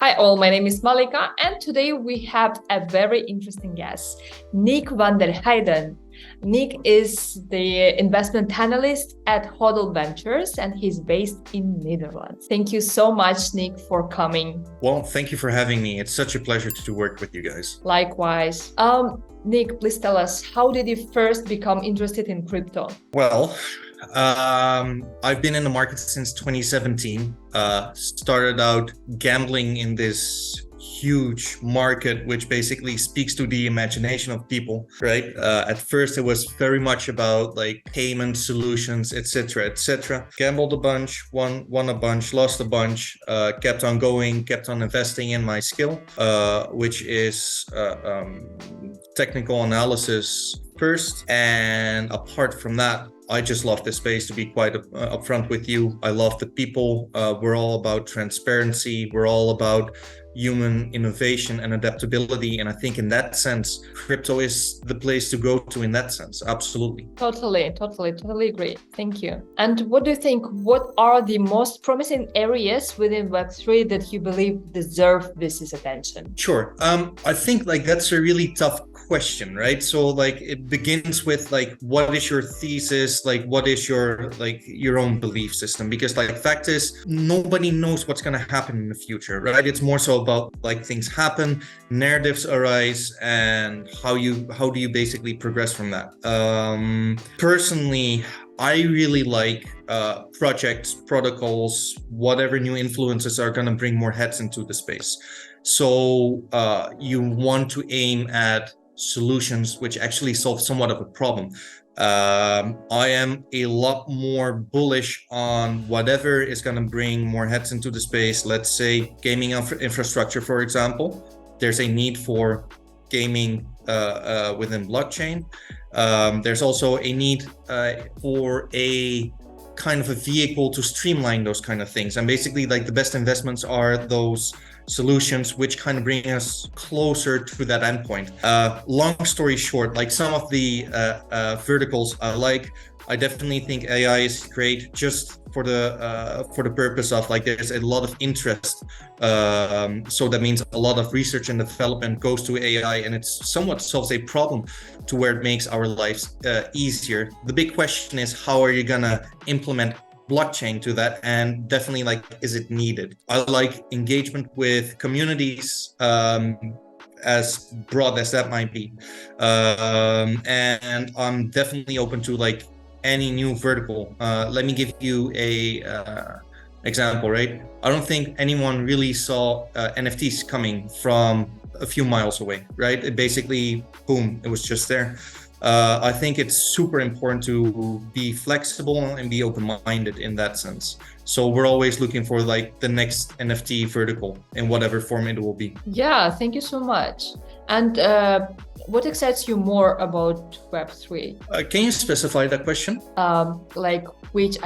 Hi all, my name is Malika and today we have a very interesting guest, Nick van der Heiden. Nick is the investment analyst at Hodl Ventures and he's based in Netherlands. Thank you so much, Nick, for coming. Well, thank you for having me. It's such a pleasure to work with you guys. Likewise. Nick, please tell us, how did you first become interested in crypto? Well, I've been in the market since 2017. Started out gambling in this huge market, which basically speaks to the imagination of people, right? At first, it was very much about like payment solutions, etc., etc. Gambled a bunch, won a bunch, lost a bunch, kept on going, kept on investing in my skill, which is technical analysis first. And apart from that, I just love this space, to be quite upfront with you. I love the people. We're all about transparency. We're all about human innovation and adaptability. And I think in that sense, crypto is the place to go to in that sense. Absolutely. Totally agree. Thank you. And what do you think? What are the most promising areas within Web3 that you believe deserve this attention? Sure. I think like that's a really tough question, right? So like it begins with like, what is your thesis? Like, what is your own belief system? Because like fact is, nobody knows what's going to happen in the future, right? It's more so about like things happen, narratives arise, and how do you basically progress from that? Personally, I really like projects, protocols, whatever new influences are going to bring more heads into the space. So you want to aim at solutions which actually solve somewhat of a problem. I am a lot more bullish on whatever is going to bring more heads into the space. Let's say gaming infrastructure, for example. There's a need for gaming within blockchain. There's also a need for a kind of a vehicle to streamline those kind of things. And basically like the best investments are those solutions which kind of bring us closer to that endpoint. Long story short, like some of the verticals I definitely think AI is great just for the purpose of like there's a lot of interest. So that means a lot of research and development goes to AI, and it somewhat solves a problem to where it makes our lives easier. The big question is, how are you gonna implement blockchain to that? And definitely like, is it needed? I like engagement with communities, as broad as that might be, and I'm definitely open to like any new vertical. Let me give you a example, right? I don't think anyone really saw NFTs coming from a few miles away, right? It basically, boom, it was just there. I think it's super important to be flexible and be open-minded in that sense. So we're always looking for like the next NFT vertical in whatever form it will be. Yeah, thank you so much. And what excites you more about Web3? Can you specify that question? Like which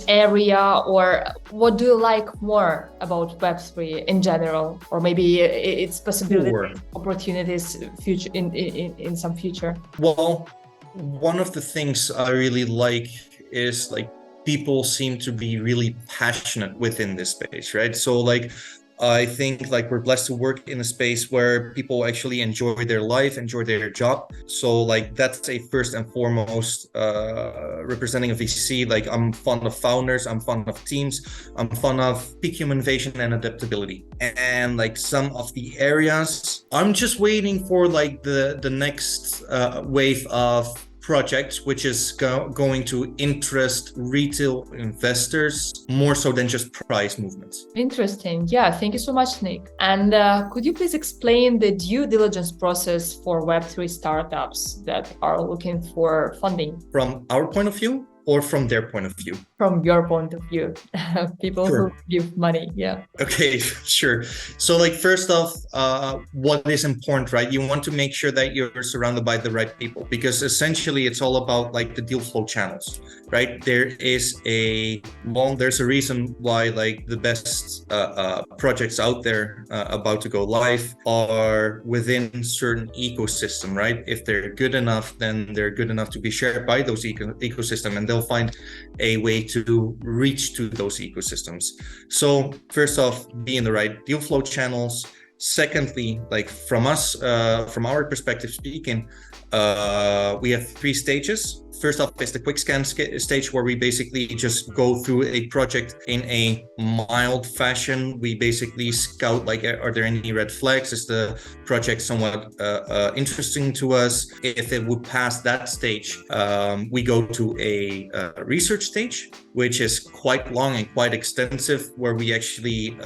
area, or what do you like more about Web3 in general, or maybe its possibilities, Sure. Opportunities, future in some future? Well, one of the things I really like is like people seem to be really passionate within this space, right? So like I think like we're blessed to work in a space where people actually enjoy their life, enjoy their job. So like that's a first and foremost representing a VC. Like I'm fond of founders, I'm fond of teams, I'm fond of peak human innovation and adaptability. And like some of the areas, I'm just waiting for like the next wave of projects, which is going to interest retail investors more so than just price movements. Interesting. Yeah, thank you so much, Nick. And could you please explain the due diligence process for Web3 startups that are looking for funding? From our point of view, or from their point of view? From your point of view, people Sure. who give money, yeah. Okay, sure. So like first off, what is important, right? You want to make sure that you're surrounded by the right people, because essentially it's all about like the deal flow channels, right? There's a reason why like the best projects out there about to go live are within certain ecosystem, right? If they're good enough, then they're good enough to be shared by those ecosystem, and they'll find a way to reach to those ecosystems. So first off, be in the right deal flow channels. Secondly, like from us, from our perspective speaking, we have 3 stages. First off is the quick scan stage, where we basically just go through a project in a mild fashion. We basically scout, like, are there any red flags? Is the project somewhat interesting to us? If it would pass that stage, we go to a research stage, which is quite long and quite extensive, where we actually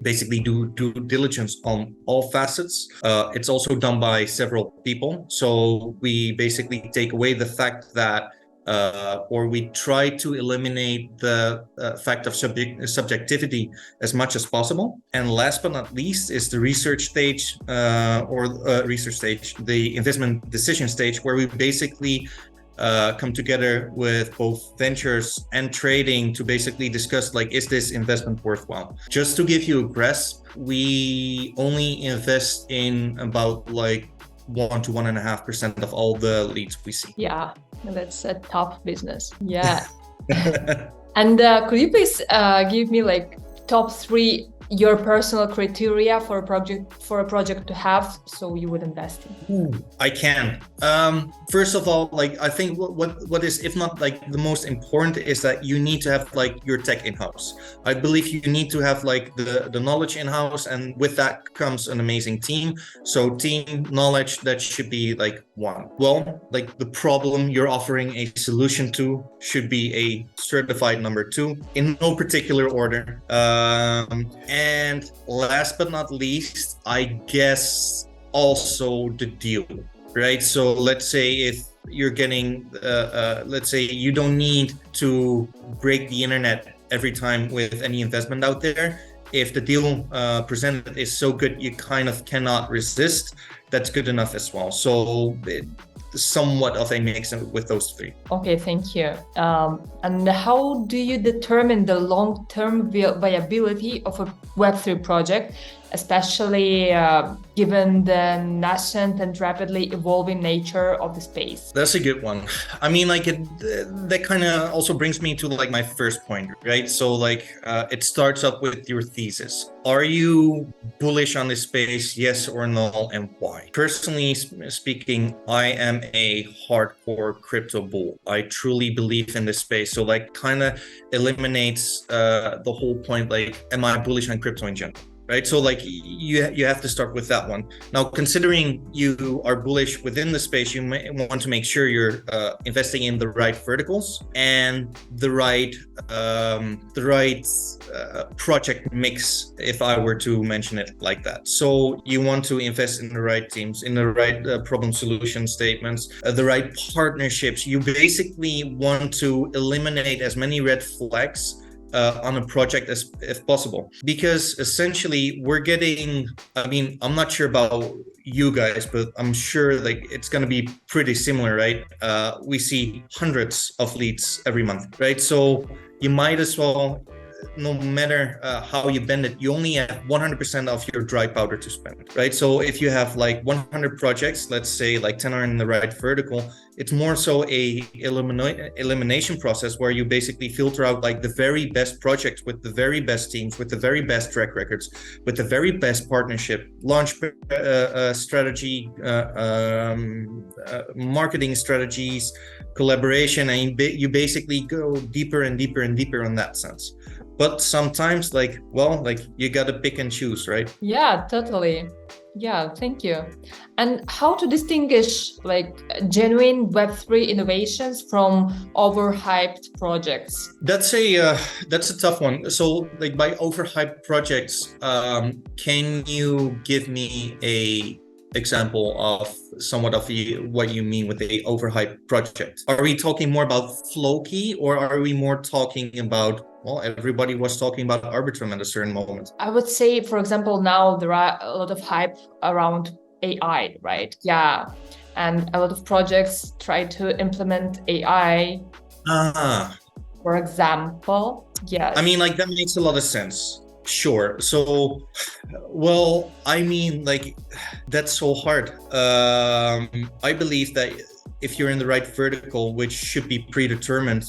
basically do due diligence on all facets. It's also done by several people. So we basically take away the fact that or we try to eliminate the fact of subjectivity as much as possible. And last but not least is the research stage, the investment decision stage, where we basically come together with both ventures and trading to basically discuss, like, is this investment worthwhile? Just to give you a grasp, we only invest in about like 1 to 1.5% of all the leads we see. Yeah, that's a tough business. Yeah. And could you please give me like top 3 your personal criteria for a project to have, so you would invest in? I can. First of all, like, I think what is, if not like the most important, is that you need to have like your tech in-house. I believe you need to have like the knowledge in-house, and with that comes an amazing team. So team knowledge, that should be like 1. Well, like the problem you're offering a solution to should be a certified number 2, in no particular order. And last but not least, I guess also the deal, right? So let's say if you're getting, let's say you don't need to break the internet every time with any investment out there. If the deal presented is so good you kind of cannot resist, that's good enough as well. So somewhat of a mix with those 3. Okay, thank you. And how do you determine the long-term viability of a Web3 project, especially given the nascent and rapidly evolving nature of the space? That's a good one. I mean, like, that kind of also brings me to like my first point, right? So like, it starts up with your thesis. Are you bullish on this space? Yes or no, and why? Personally speaking, I am a hardcore crypto bull. I truly believe in this space. So like, kind of eliminates the whole point, like, am I bullish on crypto in general? Right, so like you have to start with that one. Now, considering you are bullish within the space, you may want to make sure you're investing in the right verticals and the right project mix, if I were to mention it like that. So you want to invest in the right teams, in the right problem solution statements, the right partnerships. You basically want to eliminate as many red flags on a project as if possible, because essentially we're getting, I mean, I'm not sure about you guys, but I'm sure like it's going to be pretty similar, right? We see hundreds of leads every month, right? So you might as well, no matter how you bend it, you only have 100% of your dry powder to spend, right? So if you have like 100 projects, let's say like 10 are in the right vertical, it's more so a elimination process where you basically filter out like the very best projects with the very best teams, with the very best track records, with the very best partnership, launch strategy, marketing strategies, collaboration, and you basically go deeper and deeper and deeper in that sense. But sometimes, like, well, like you gotta pick and choose, right? Yeah, totally. Yeah, thank you. And how to distinguish like genuine Web3 innovations from overhyped projects? That's a tough one. So, like, by overhyped projects, can you give me a example of somewhat of what you mean with a overhyped project? Are we talking more about Floki, or are we more talking about, well, everybody was talking about Arbitrum at a certain moment? I would say, for example, now there are a lot of hype around AI, right? Yeah. And a lot of projects try to implement AI. For example, yes. I mean, like, that makes a lot of sense. Sure. So, well, I mean, like, that's so hard. I believe that if you're in the right vertical, which should be predetermined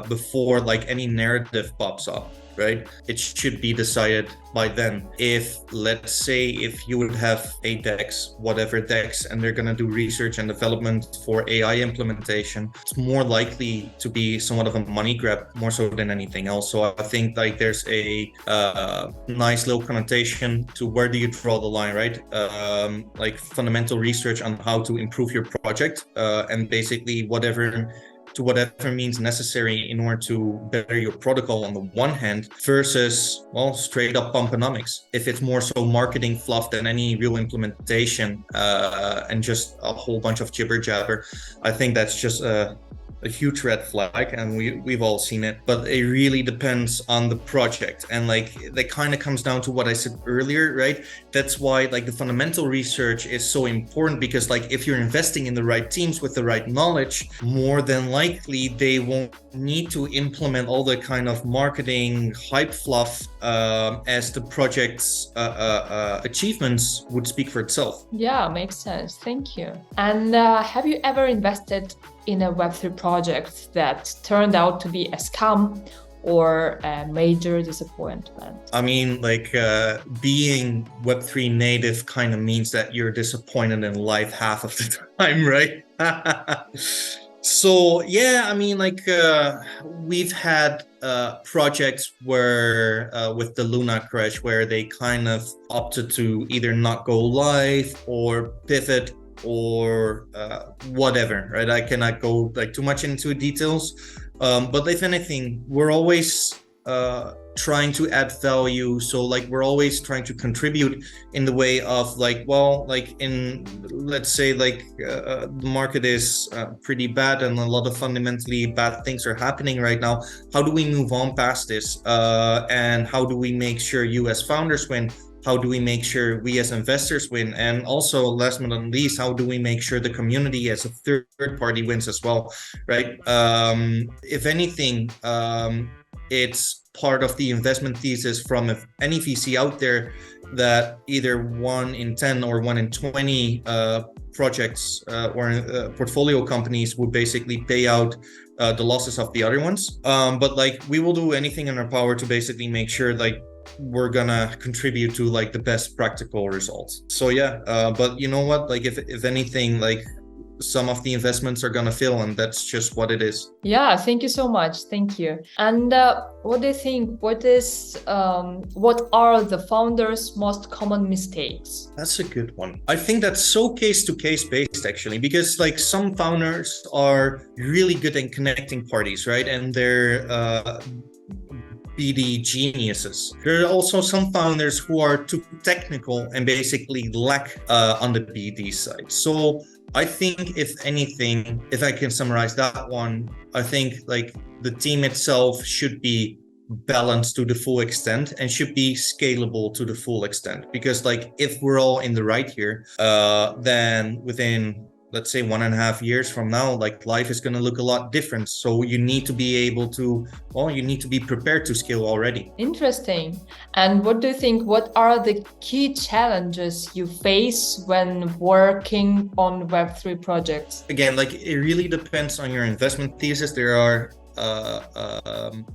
before like any narrative pops up, right? It should be decided by then. If, let's say, if you would have a DEX, whatever DEX, and they're going to do research and development for AI implementation, it's more likely to be somewhat of a money grab, more so than anything else. So I think like there's a nice little connotation to where do you draw the line, right? Like fundamental research on how to improve your project, and basically whatever means necessary in order to better your protocol on the one hand, versus, well, straight up pumponomics. If it's more so marketing fluff than any real implementation, and just a whole bunch of jibber jabber, I think that's just a huge red flag, and we've all seen it. But it really depends on the project, and like that kind of comes down to what I said earlier, right? That's why like the fundamental research is so important, because like if you're investing in the right teams with the right knowledge, more than likely they won't need to implement all the kind of marketing hype fluff, as the project's achievements would speak for itself. Yeah, makes sense. Thank you. And have you ever invested in a Web3 project that turned out to be a scam or a major disappointment? I mean, like being Web3 native kind of means that you're disappointed in life half of the time, right? So yeah, I mean, like we've had projects where with the Luna crash, where they kind of opted to either not go live or pivot or whatever, right? I cannot go like too much into details, but if anything, we're always trying to add value. So like we're always trying to contribute in the way of like, well, like in, let's say like the market is pretty bad and a lot of fundamentally bad things are happening right now. How do we move on past this, and how do we make sure you as founders win? How do we make sure we as investors win? And also, last but not least, how do we make sure the community as a third party wins as well, right? If anything, it's part of the investment thesis from any VC out there that either 1 in 10 or 1 in 20 projects or portfolio companies would basically pay out the losses of the other ones. But like we will do anything in our power to basically make sure like we're gonna contribute to like the best practical results. So yeah, but you know what, like if anything, like some of the investments are gonna fail, and that's just what it is. Yeah, thank you so much. Thank you. And what do you think? What are the founders' most common mistakes? That's a good one. I think that's so case to case based, actually, because like some founders are really good at connecting parties, right? And they're BD geniuses. There are also some founders who are too technical and basically lack on the BD side. So I think if anything, if I can summarize that one, I think like the team itself should be balanced to the full extent and should be scalable to the full extent. Because like if we're all in the right here, then within, let's say 1.5 years from now, like life is going to look a lot different. So you need to be able to, well, you need to be prepared to scale already. Interesting. And what do you think, what are the key challenges you face when working on Web3 projects? Again, like it really depends on your investment thesis. There are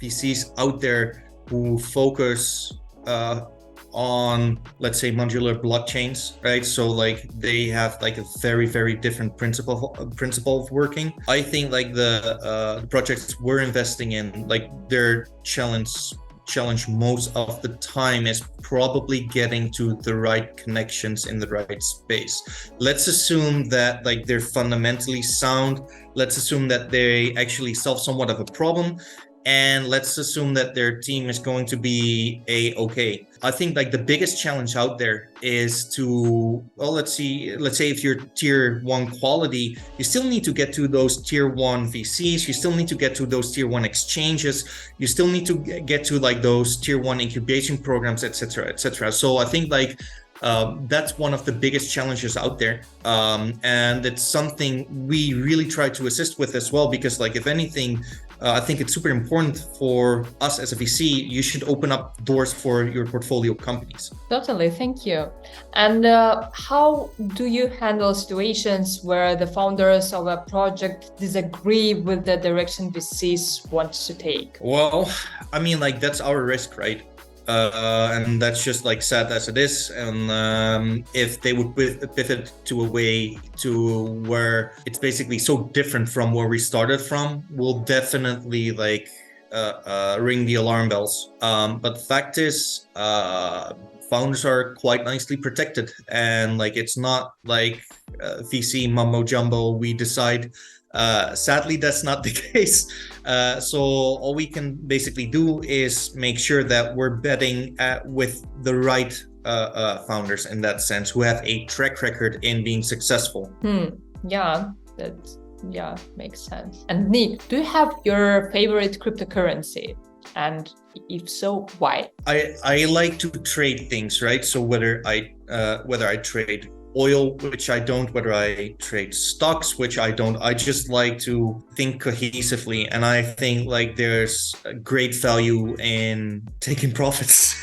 VCs out there who focus on, let's say, modular blockchains, right? So like they have like a very, very different principle of working. I think like the projects we're investing in, like their challenge most of the time is probably getting to the right connections in the right space. Let's assume that like they're fundamentally sound. Let's assume that they actually solve somewhat of a problem. And let's assume that their team is going to be okay. I think like the biggest challenge out there is to, well, let's say if you're tier 1 quality, you still need to get to those tier 1 VCs, you still need to get to those tier 1 exchanges, you still need to get to like those tier 1 incubation programs, etc., etc. So I think like that's one of the biggest challenges out there, and it's something we really try to assist with as well, because like if anything, I think it's super important for us as a VC. You should open up doors for your portfolio companies. Totally, thank you. And how do you handle situations where the founders of a project disagree with the direction VCs want to take? Well, I mean, like that's our risk, right? And that's just like sad as it is. And if they would pivot to a way to where it's basically so different from where we started from, we'll definitely like ring the alarm bells. But the fact is, founders are quite nicely protected, and like it's not like VC mumbo jumbo. We decide. Sadly, that's not the case. So all we can basically do is make sure that we're betting with the right founders in that sense, who have a track record in being successful. Yeah, that makes sense. And Nick, do you have your favorite cryptocurrency? And if so, why? I like to trade things, right? So whether I trade oil, which I don't, whether I trade stocks, which I don't, I just like to think cohesively. And I think like there's a great value in taking profits.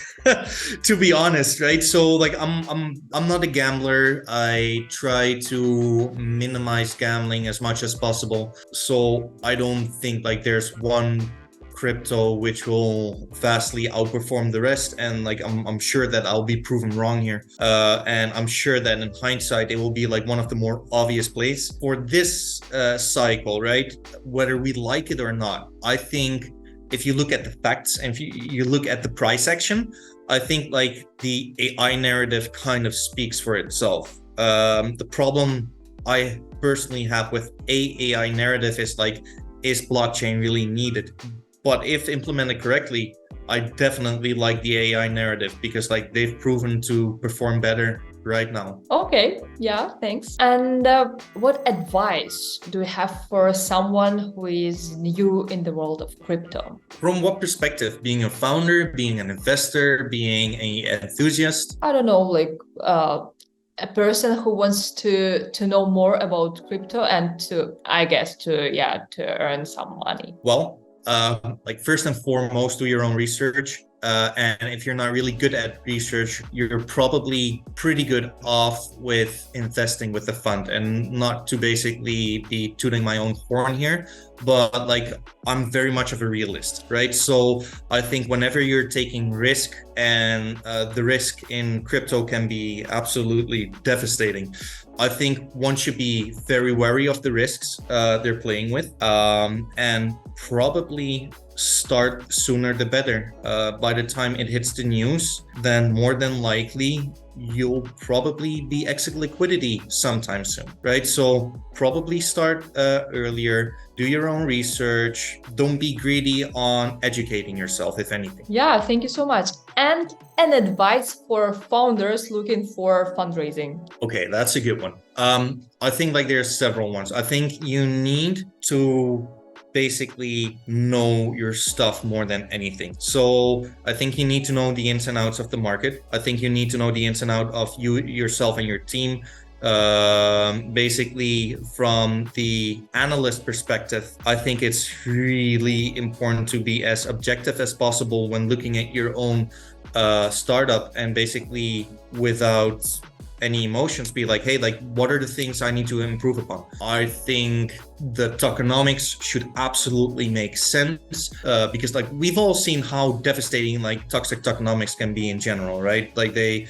To be honest, right? So like I'm not a gambler. I try to minimize gambling as much as possible. So I don't think like there's one crypto which will vastly outperform the rest, and like I'm sure that I'll be proven wrong here, and I'm sure that in hindsight it will be like one of the more obvious plays for this cycle, right? Whether we like it or not, I think if you look at the facts and if you look at the price action, I think like the AI narrative kind of speaks for itself. The problem I personally have with AI narrative is like, is blockchain really needed? But if implemented correctly, I definitely like the AI narrative because like they've proven to perform better right now. Okay, yeah, thanks. And what advice do you have for someone who is new in the world of crypto? From what perspective? Being a founder, being an investor, being an enthusiast? I don't know, like a person who wants to know more about crypto and to earn some money. Well, like first and foremost, do your own research. And if you're not really good at research, you're probably pretty good off with investing with the fund, and not to basically be tooting my own horn here, but like I'm very much of a realist, right? So I think whenever you're taking risk, and the risk in crypto can be absolutely devastating, I think one should be very wary of the risks they're playing with, and probably start sooner the better. By the time it hits the news, then more than likely you'll probably be exit liquidity sometime soon, right? So probably start earlier, do your own research, don't be greedy on educating yourself, if anything. Yeah, thank you so much. And an advice for founders looking for fundraising. Okay, that's a good one. I think like there's several ones. I think you need to basically know your stuff more than anything. So I think you need to know the ins and outs of the market. I think you need to know the ins and out of yourself and your team. Basically from the analyst perspective, I think it's really important to be as objective as possible when looking at your own startup, and basically without any emotions be like, hey, like what are the things I need to improve upon? I think the tokenomics should absolutely make sense, because like we've all seen how devastating like toxic tokenomics can be in general, right? Like they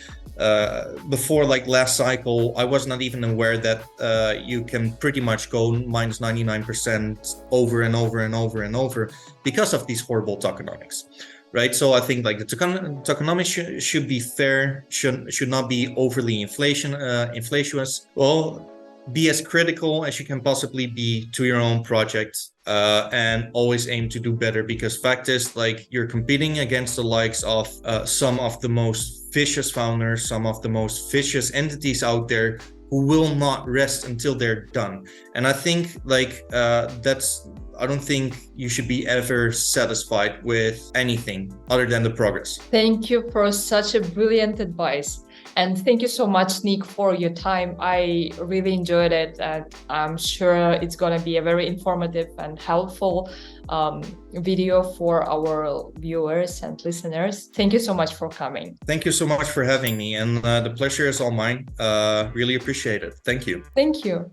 before like last cycle, I was not even aware that you can pretty much go minus 99% over and over and over and over because of these horrible tokenomics. Right, so I think like the tokenomics should be fair, should not be overly inflationist. Well, be as critical as you can possibly be to your own project, and always aim to do better. Because fact is, like you're competing against the likes of some of the most vicious founders, some of the most vicious entities out there, who will not rest until they're done. And I think like I don't think you should be ever satisfied with anything other than the progress. Thank you for such a brilliant advice. And thank you so much, Nick, for your time. I really enjoyed it, and I'm sure it's going to be a very informative and helpful video for our viewers and listeners. Thank you so much for coming. Thank you so much for having me, and the pleasure is all mine. Really appreciate it. Thank you. Thank you.